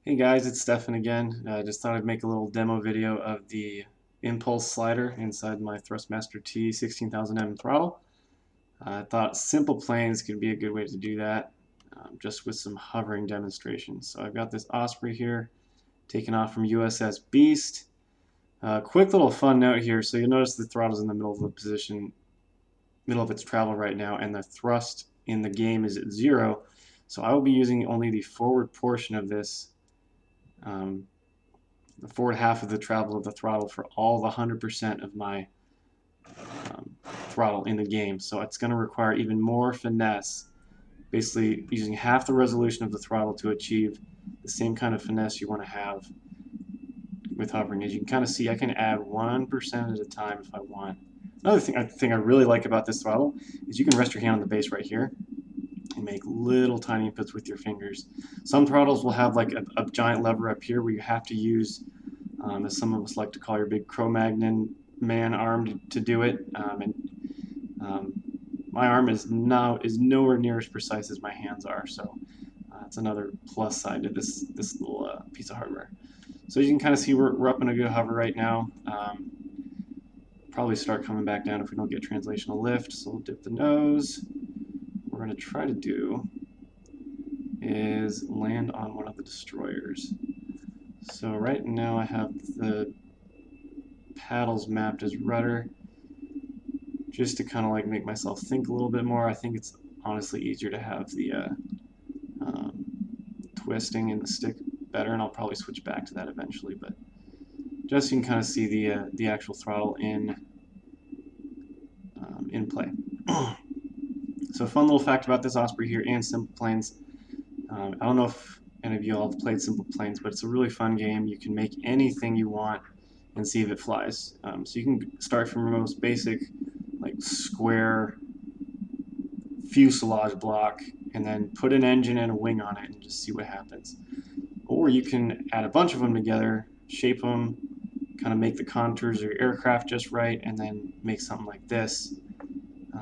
Hey guys, it's Stefan again. Just thought I'd make a little demo video of the impulse slider inside my Thrustmaster T 16,000M throttle. I thought simple planes could be a good way to do that, just with some hovering demonstrations. So I've got this Osprey here, taken off from USS Beast. Quick little fun note here. So you'll notice the throttle's in the middle of the position, middle of its travel right now, and the thrust in the game is at 0. So I will be using only the forward portion of this. The forward half of the travel of the throttle for all the 100% of my throttle in the game. So it's going to require even more finesse, basically using half the resolution of the throttle to achieve the same kind of finesse you want to have with hovering. As you can kind of see, I can add 1% at a time if I want. Another thing I really like about this throttle is you can rest your hand on the base right here and make little tiny inputs with your fingers. Some throttles will have like a giant lever up here where you have to use, as some of us like to call your big Cro-Magnon man arm to do it. My arm is nowhere near as precise as my hands are, so it's another plus side to this little piece of hardware. So you can kind of see we're up in a good hover right now. Probably start coming back down if we don't get translational lift. So we'll dip the nose. What we're going to try to do is land on one of the destroyers. So right now I have the paddles mapped as rudder, just to kind of like make myself think a little bit more. I think it's honestly easier to have the twisting in the stick better, and I'll probably switch back to that eventually, but just so you can kind of see the actual throttle in play. So fun little fact about this Osprey here and SimplePlanes. I don't know if any of you all have played SimplePlanes, but it's a really fun game. You can make anything you want and see if it flies. So you can start from the most basic, like square fuselage block, and then put an engine and a wing on it and just see what happens. Or you can add a bunch of them together, shape them, kind of make the contours of your aircraft just right, and then make something like this.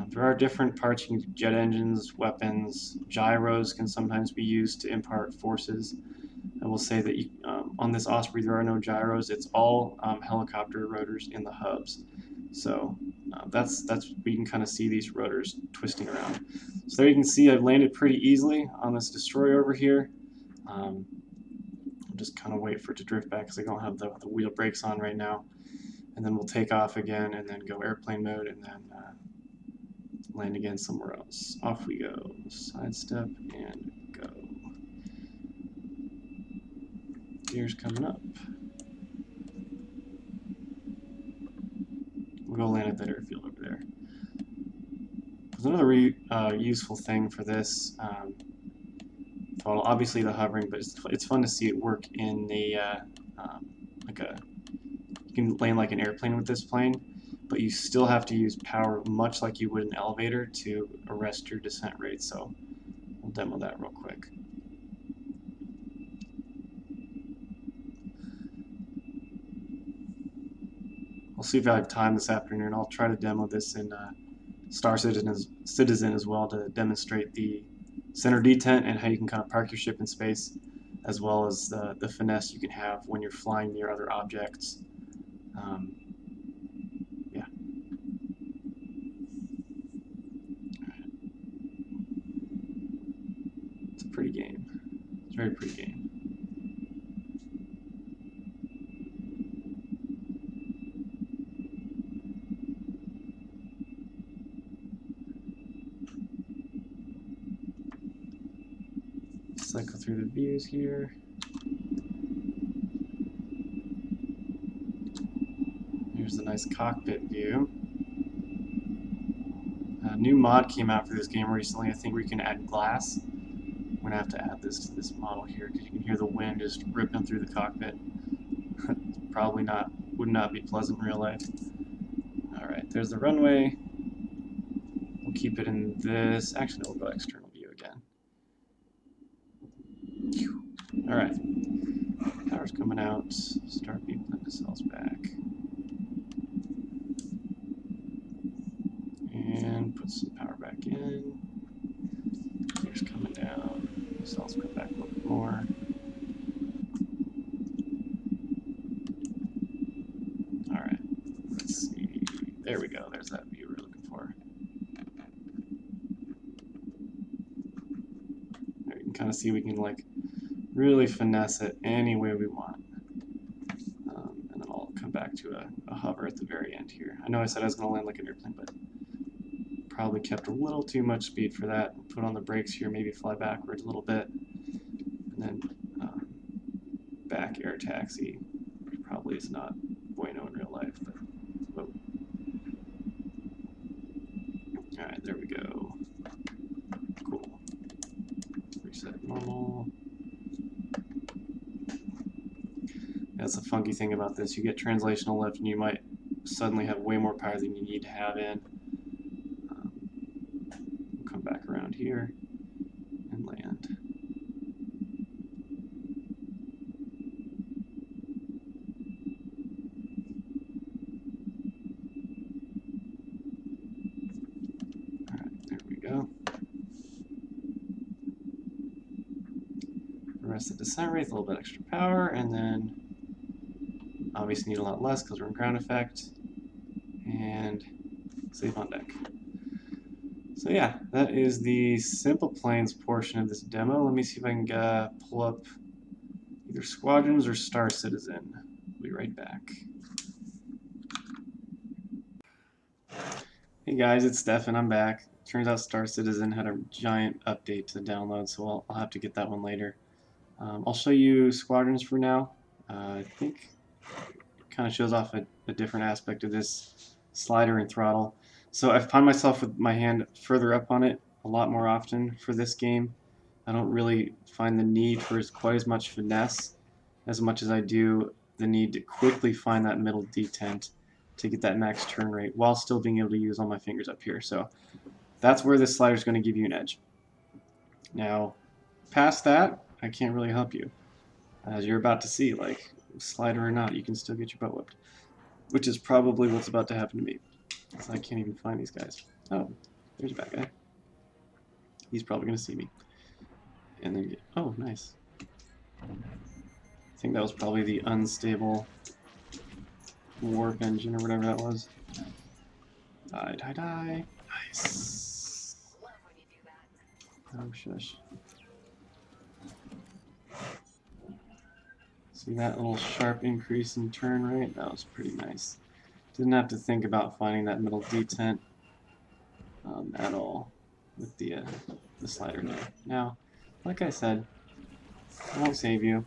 There are different parts. You can do jet engines, weapons, gyros can sometimes be used to impart forces. I will say that on this Osprey there are no gyros. It's all helicopter rotors in the hubs. So that's where you can kind of see these rotors twisting around. So there you can see I've landed pretty easily on this destroyer over here. I'll just kind of wait for it to drift back because I don't have the wheel brakes on right now. And then we'll take off again and then go airplane mode and then land again somewhere else. Off we go. Sidestep and go. Gears coming up. We'll go land at that airfield over there. There's another useful thing for this throttle. Obviously the hovering, but it's fun to see it work in the you can land like an airplane with this plane, but you still have to use power much like you would an elevator to arrest your descent rate. So we'll demo that real quick. I'll see if I have time this afternoon. I'll try to demo this in Star Citizen as well to demonstrate the center detent and how you can kind of park your ship in space, as well as the finesse you can have when you're flying near other objects. Yeah. It's a pretty game. It's a very pretty game. Cycle through the views here. Here's the nice cockpit view. A new mod came out for this game recently. I think we can add glass. I'm going to have to add this to this model here because you can hear the wind just ripping through the cockpit. Probably would not be pleasant in real life. Alright, there's the runway. We'll keep it in this. Actually, no, we'll go external view again. Alright. Power's coming out. Start beam nacelles back. And put some power back in. Gears coming down. Nacelles come back a little bit more. of see if we can like really finesse it any way we want. And then I'll come back to a hover at the very end here. I know I said I was going to land like an airplane, but probably kept a little too much speed for that. Put on the brakes here, maybe fly backwards a little bit, and then back air taxi. Probably is not bueno in real life, but whoa. All right, there we go. Cool. Reset normal. That's the funky thing about this. You get translational lift, and you might suddenly have way more power than you need to have in. We'll come back around here and land. All right, there we go. Rest the descent rate, a little bit extra power, and then obviously need a lot less because we're in ground effect, and save on deck. So yeah, that is the SimplePlanes portion of this demo. Let me see if I can pull up either Squadrons or Star Citizen. I'll be right back. Hey guys, it's Stefan. I'm back. Turns out Star Citizen had a giant update to download, so I'll have to get that one later. I'll show you Squadrons for now. I think it kind of shows off a different aspect of this slider and throttle. So I find myself with my hand further up on it a lot more often for this game. I don't really find the need for quite as much finesse as much as I do the need to quickly find that middle detent to get that max turn rate while still being able to use all my fingers up here. So that's where this slider is going to give you an edge. Now, past that, I can't really help you. As you're about to see, like, slider or not, you can still get your butt whipped. Which is probably what's about to happen to me. So I can't even find these guys. Oh, there's a bad guy. He's probably going to see me. And then, oh, nice. I think that was probably the unstable warp engine or whatever that was. Die, die, die. Nice. Oh, shush. See that little sharp increase in turn rate? That was pretty nice. Didn't have to think about finding that middle detent at all with the slider there. Now, like I said, I won't save you,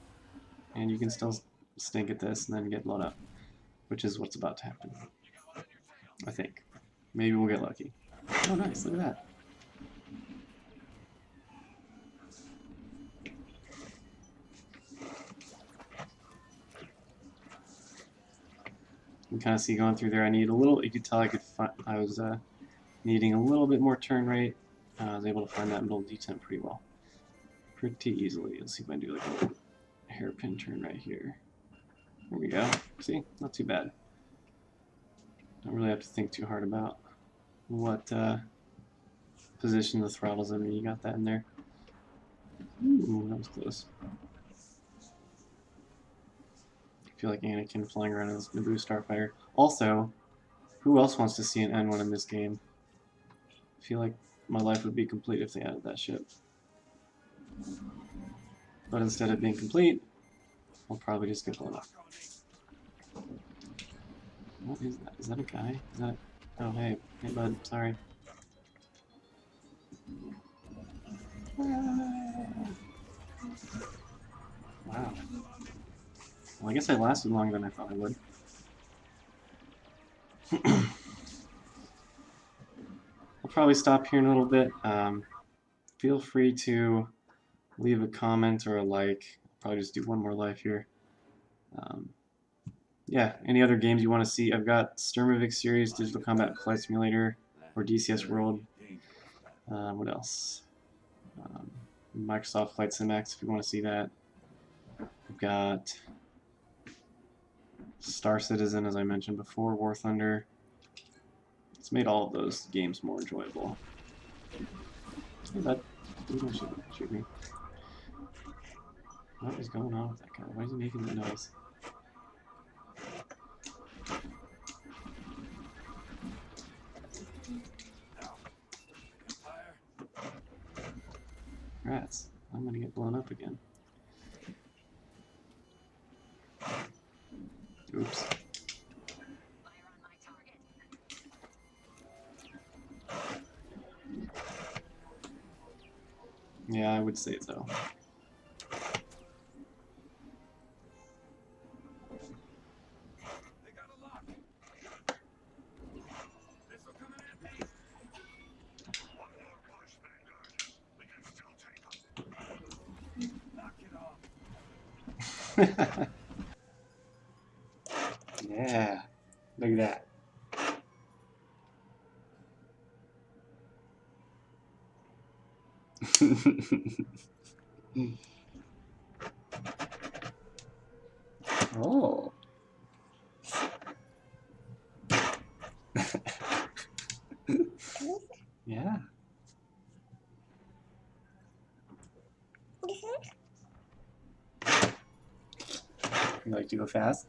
and you can still stink at this and then get blown up, which is what's about to happen. I think. Maybe we'll get lucky. Oh, nice! Look at that. You can kind of see going through there. I need a little. You could tell I was needing a little bit more turn rate. I was able to find that middle detent pretty well, pretty easily. Let's see if I can do like a hairpin turn right here. There we go. See, not too bad. Don't really have to think too hard about what position the throttle's in. You got that in there. Ooh, that was close. I feel like Anakin flying around in this Naboo starfighter. Also, who else wants to see an N1 in this game? I feel like my life would be complete if they added that ship. But instead of being complete, I'll probably just get blown up. What is that? Is that a guy? Is that a... Oh, hey. Hey, bud. Sorry. Wow. Well, I guess I lasted longer than I thought I would. I'll probably stop here in a little bit. Feel free to leave a comment or a like. I'll probably just do one more life here. Yeah, any other games you want to see? I've got Sturmovik Series, Digital Combat Flight Simulator, or DCS World. What else? Microsoft Flight Sim X, if you want to see that. I've got Star Citizen, as I mentioned before, War Thunder. It's made all of those games more enjoyable. Hey, bud. Don't shoot me. What is going on with that guy? Why is he making that noise? Rats. I'm gonna get blown up again. Oops. Yeah, I would say so. Yeah, look at that. Oh. Yeah. You like to go fast?